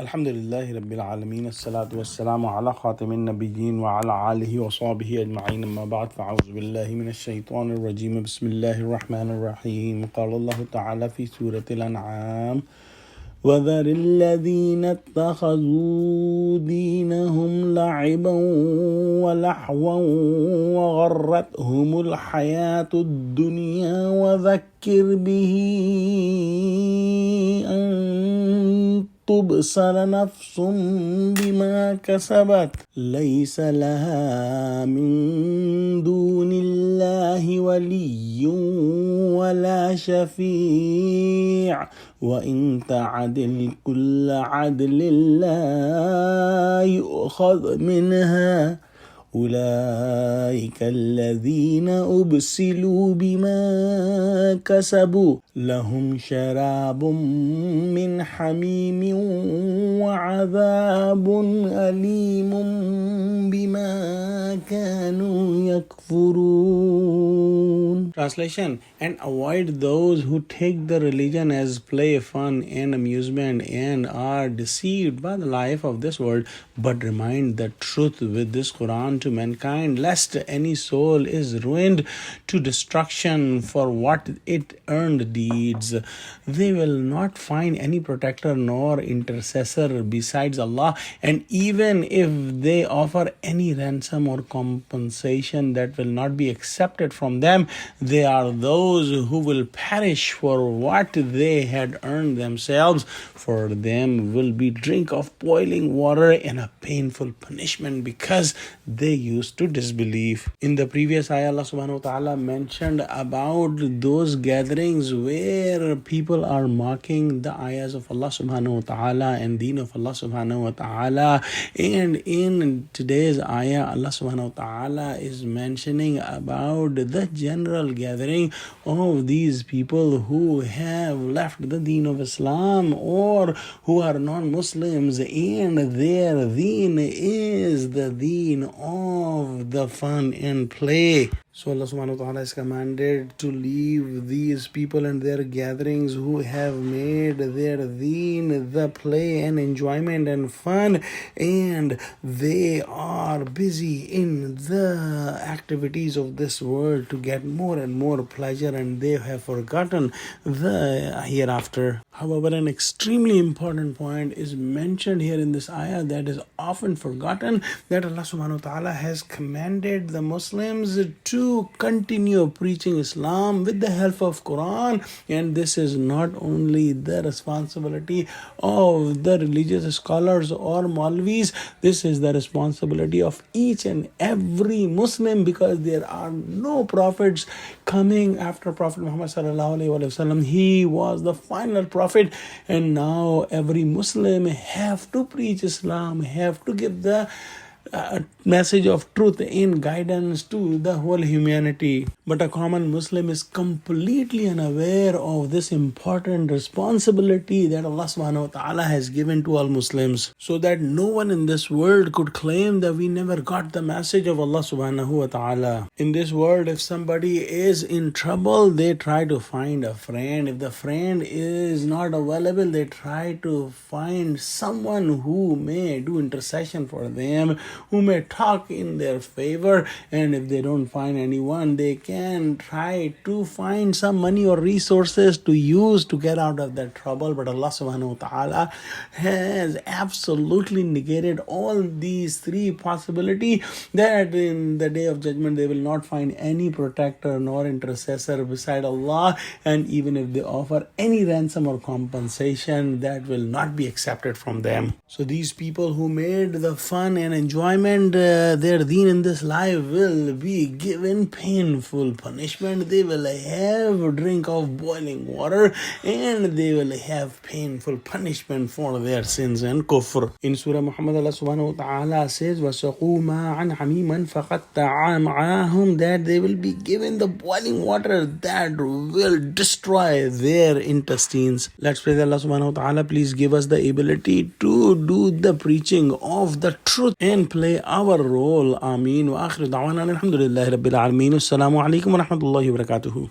Alhamdulillahi Rabbil Alameen, As-salatu was-salamu ala khatamin nabiyyin wa ala alihi wa sahbihi ajma'in, amma ba'd, fa'awzu billahi minash shaitanir rajeem, bismillahir rahmanir rahim. Qala Allahu ta'ala fi Surah Al-Anaam, وَذَرِ الَّذِينَ اتَّخَذُوا دِينَهُمْ لَعِبًا وَلَهْوًا وَغَرَّتْهُمُ الْحَيَاةُ الدُّنْيَا وَذَكِّرْ بِهِ أَن تُبْصَرَ نَفْسٌ بِمَا كَسَبَتْ لَيْسَ لَهَا مِن دُونِ اللَّهِ وَلِيٌّ وَلَا شَفِيعٌ وَإِن تَعْدِلْ كُلَّ عَدْلٍ لَا يُؤْخَذْ مِنْهَا أُولَئِكَ الَّذِينَ أُبْسِلُوا بِمَا كَسَبُوا لَهُمْ شَرَابٌ مِّنْ حَمِيمٍ وَعَذَابٌ أَلِيمٌ بِمَا كَانُوا يَكْفُرُونَ. Translation: and avoid those who take the religion as play, fun, and amusement and are deceived by the life of this world, but remind the truth with this Quran to mankind, lest any soul is ruined to destruction for what it earned deeds. They will not find any protector nor intercessor besides Allah, and even if they offer any ransom or compensation, that will not be accepted from them. They are those who will perish for what they had earned themselves. For them will be drink of boiling water and a painful punishment because they used to disbelieve. In the previous ayah, Allah subhanahu wa ta'ala mentioned about those gatherings where people are mocking the ayahs of Allah subhanahu wa ta'ala and deen of Allah subhanahu wa ta'ala. And in today's ayah, Allah subhanahu wa ta'ala is mentioning about the general gathering of these people who have left the deen of Islam or who are non-Muslims, and their deen is the deen of the fun and play. So Allah subhanahu wa ta'ala is commanded to leave these people and their gatherings who have made their deen the play and enjoyment and fun, and they are busy in the activities of this world to get more and more pleasure, and they have forgotten the hereafter. However, an extremely important point is mentioned here in this ayah that is often forgotten, that Allah subhanahu wa ta'ala has commanded the Muslims to continue preaching Islam with the help of Quran, and this is not only the responsibility of the religious scholars or Maulvis, this is the responsibility of each and every Muslim, because there are no prophets coming after Prophet Muhammad sallallahu alaihi wasallam. He was the final prophet, and now every Muslim have to preach Islam, have to give the message of truth and guidance to the whole humanity. But a common Muslim is completely unaware of this important responsibility that Allah subhanahu wa ta'ala has given to all Muslims, so that no one in this world could claim that we never got the message of Allah subhanahu wa ta'ala. In this world, if somebody is in trouble, they try to find a friend. If the friend is not available, they try to find someone who may do intercession for them, who may talk in their favor, and if they don't find anyone, they can try to find some money or resources to use to get out of that trouble. But Allah subhanahu wa ta'ala has absolutely negated all these three possibilities, that in the day of judgment they will not find any protector nor intercessor beside Allah, and even if they offer any ransom or compensation, that will not be accepted from them. So these people who made the fun and enjoyment their deen in this life will be given painful punishment. They will have a drink of boiling water, and they will have painful punishment for their sins and kufr. In Surah Muhammad, Allah subhanahu wa ta'ala says, وَسَقُوا مَاءً حَمِيمًا فَقَطَّعَ مَعَاهُمْ, that they will be given the boiling water that will destroy their intestines. Let's pray that Allah subhanahu wa ta'ala please give us the ability to do the preaching of the truth and play our role. Ameen. Wa akhiru da'wana alhamdulillahi rabbil alameen. Assalamu alaikum wa rahmatullahi wa barakatuhu.